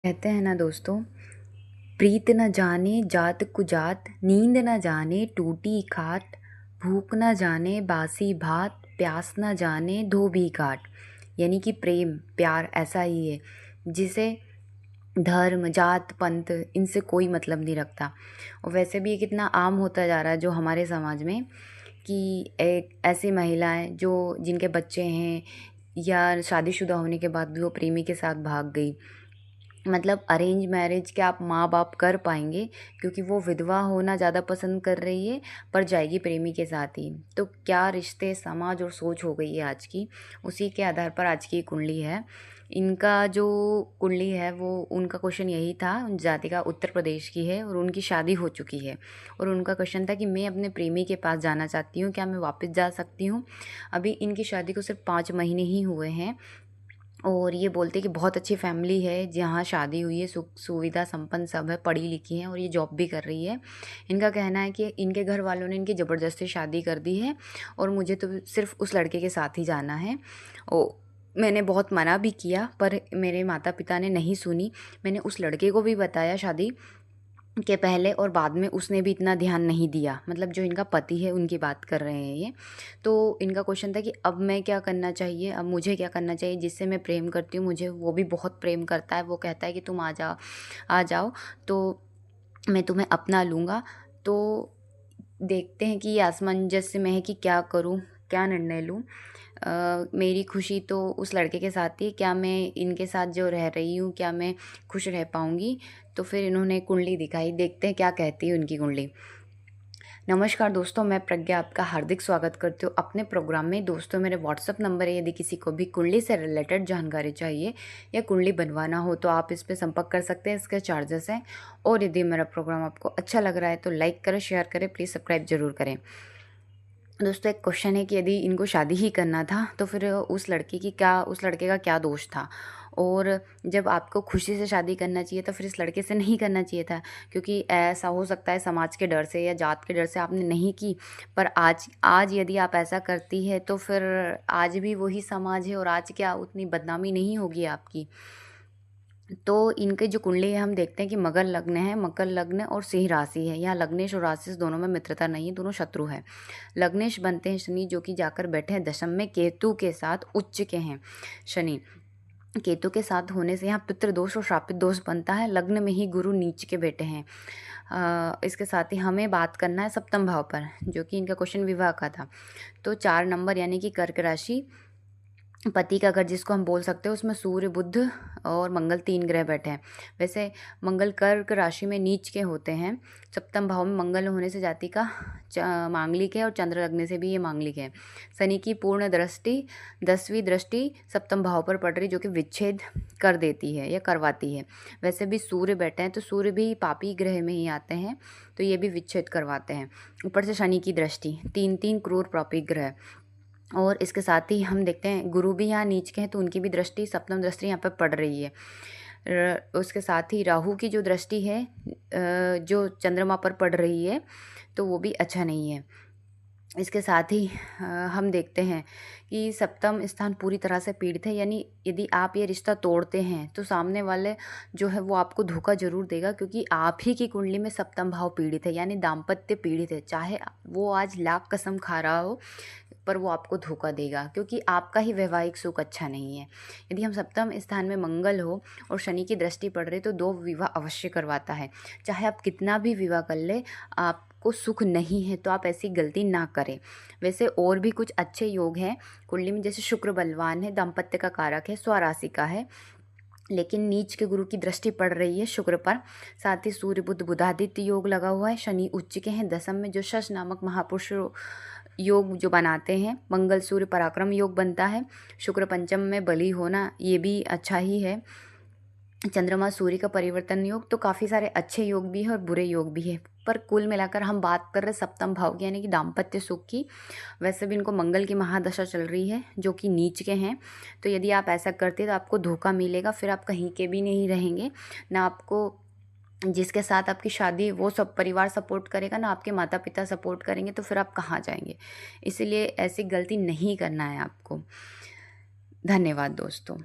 कहते हैं ना दोस्तों, प्रीत न जाने जात कुजात, नींद न जाने टूटी खाट, भूख न जाने बासी भात, प्यास न जाने धोबी घाट। यानी कि प्रेम प्यार ऐसा ही है जिसे धर्म जात पंथ इनसे कोई मतलब नहीं रखता। और वैसे भी ये कितना आम होता जा रहा है जो हमारे समाज में, कि एक ऐसी महिलाएं जो जिनके बच्चे हैं या शादीशुदा होने के बाद भी वो प्रेमी के साथ भाग गई। मतलब अरेंज मैरिज क्या आप माँ बाप कर पाएंगे, क्योंकि वो विधवा होना ज़्यादा पसंद कर रही है पर जाएगी प्रेमी के साथ ही। तो क्या रिश्ते समाज और सोच हो गई है आज की, उसी के आधार पर आज की कुंडली है। इनका जो कुंडली है वो उनका क्वेश्चन यही था, उन जातिका उत्तर प्रदेश की है और उनकी शादी हो चुकी है। और उनका क्वेश्चन था कि मैं अपने प्रेमी के पास जाना चाहती हूँ, क्या मैं वापस जा सकती हूँ। अभी इनकी शादी को सिर्फ 5 महीने ही हुए हैं और ये बोलते हैं कि बहुत अच्छी फैमिली है जहाँ शादी हुई है, सुख सुविधा संपन्न सब है, पढ़ी लिखी है और ये जॉब भी कर रही है। इनका कहना है कि इनके घर वालों ने इनकी ज़बरदस्ती शादी कर दी है और मुझे तो सिर्फ उस लड़के के साथ ही जाना है। ओ मैंने बहुत मना भी किया पर मेरे माता पिता ने नहीं सुनी। मैंने उस लड़के को भी बताया शादी के पहले और बाद में, उसने भी इतना ध्यान नहीं दिया। मतलब जो इनका पति है उनकी बात कर रहे हैं ये। तो इनका क्वेश्चन था कि अब मैं क्या करना चाहिए, अब मुझे क्या करना चाहिए। जिससे मैं प्रेम करती हूँ मुझे वो भी बहुत प्रेम करता है, वो कहता है कि तुम आ जाओ तो मैं तुम्हें अपना लूँगा। तो देखते हैं कि ये असमंजस में है कि क्या करूँ, क्या निर्णय लूँ। मेरी खुशी तो उस लड़के के साथ ही, क्या मैं इनके साथ जो रह रही हूँ क्या मैं खुश रह पाऊँगी। तो फिर इन्होंने कुंडली दिखाई, देखते हैं क्या कहती है उनकी कुंडली। नमस्कार दोस्तों, मैं प्रज्ञा आपका हार्दिक स्वागत करती हूँ अपने प्रोग्राम में। दोस्तों मेरे व्हाट्सअप नंबर है, यदि किसी को भी कुंडली से रिलेटेड जानकारी चाहिए या कुंडली बनवाना हो तो आप इस पर संपर्क कर सकते हैं। इसके चार्जेस हैं। और यदि मेरा प्रोग्राम आपको अच्छा लग रहा है तो लाइक करें, शेयर करें, प्लीज़ सब्सक्राइब जरूर करें। दोस्तों एक क्वेश्चन है कि यदि इनको शादी ही करना था तो फिर उस लड़के का क्या दोष था। और जब आपको खुशी से शादी करना चाहिए तो फिर इस लड़के से नहीं करना चाहिए था, क्योंकि ऐसा हो सकता है समाज के डर से या जात के डर से आपने नहीं की। पर आज आज यदि आप ऐसा करती है तो फिर आज भी वही समाज है और आज क्या उतनी बदनामी नहीं होगी आपकी। तो इनके जो कुंडली है हम देखते हैं कि मकर लग्न है, मकर लग्न और सिंह राशि है। यहाँ लग्नेश और राशि दोनों में मित्रता नहीं है, दोनों शत्रु है। लग्नेश बनते हैं शनि, जो कि जाकर बैठे हैं दशम में केतु के साथ, उच्च के हैं शनि। केतु के साथ होने से यहाँ पितृ दोष और श्रापित दोष बनता है। लग्न में ही गुरु नीच के बैठे हैं। इसके साथ ही हमें बात करना है सप्तम भाव पर, जो कि इनका क्वेश्चन विवाह का था। तो 4 नंबर यानी कि कर्क राशि, पति का घर जिसको हम बोल सकते हैं, उसमें सूर्य बुध और मंगल 3 ग्रह बैठे हैं। वैसे मंगल कर्क राशि में नीच के होते हैं। सप्तम भाव में मंगल होने से जाति का मांगलिक है और चंद्र लगने से भी ये मांगलिक है। शनि की पूर्ण दृष्टि 10वीं दृष्टि सप्तम भाव पर पड़ रही, जो कि विच्छेद कर देती है या करवाती है। वैसे भी सूर्य बैठे हैं तो सूर्य भी पापी ग्रह में ही आते हैं, तो ये भी विच्छेद करवाते हैं। ऊपर से शनि की दृष्टि, 3 3 क्रूर पापी ग्रह। और इसके साथ ही हम देखते हैं गुरु भी यहाँ नीच के हैं तो उनकी भी दृष्टि, सप्तम दृष्टि यहाँ पर पड़ रही है। उसके साथ ही राहु की जो दृष्टि है जो चंद्रमा पर पड़ रही है, तो वो भी अच्छा नहीं है। इसके साथ ही हम देखते हैं कि सप्तम स्थान पूरी तरह से पीड़ित है। यानी यदि आप ये रिश्ता तोड़ते हैं तो सामने वाले जो है वो आपको धोखा जरूर देगा, क्योंकि आप ही की कुंडली में सप्तम भाव पीड़ित है, यानी दाम्पत्य पीड़ित है। चाहे वो आज लाख कसम खा रहा हो पर वो आपको धोखा देगा, क्योंकि आपका ही वैवाहिक सुख अच्छा नहीं है। यदि हम सप्तम स्थान में मंगल हो और शनि की दृष्टि पड़ रही तो 2 विवाह अवश्य करवाता है। चाहे आप कितना भी विवाह कर ले, आपको सुख नहीं है तो आप ऐसी गलती ना करें। वैसे और भी कुछ अच्छे योग हैं कुंडली में, जैसे शुक्र बलवान है, दाम्पत्य का कारक है, स्वराशि का है, लेकिन नीच के गुरु की दृष्टि पड़ रही है शुक्र पर। साथ ही सूर्य बुध बुधादित्य योग लगा हुआ है। शनि उच्च के हैं दशम में, जो शश नामक महापुरुष योग जो बनाते हैं। मंगल सूर्य पराक्रम योग बनता है। शुक्र पंचम में बली होना, ये भी अच्छा ही है। चंद्रमा सूर्य का परिवर्तन योग, तो काफ़ी सारे अच्छे योग भी है और बुरे योग भी है। पर कुल मिलाकर हम बात कर रहे सप्तम भाव की, यानी कि दाम्पत्य सुख की। वैसे भी इनको मंगल की महादशा चल रही है जो कि नीच के हैं। तो यदि आप ऐसा करते तो आपको धोखा मिलेगा, फिर आप कहीं के भी नहीं रहेंगे। ना आपको जिसके साथ आपकी शादी वो सब परिवार सपोर्ट करेगा, ना आपके माता पिता सपोर्ट करेंगे, तो फिर आप कहाँ जाएंगे। इसीलिए ऐसी गलती नहीं करना है आपको। धन्यवाद दोस्तों।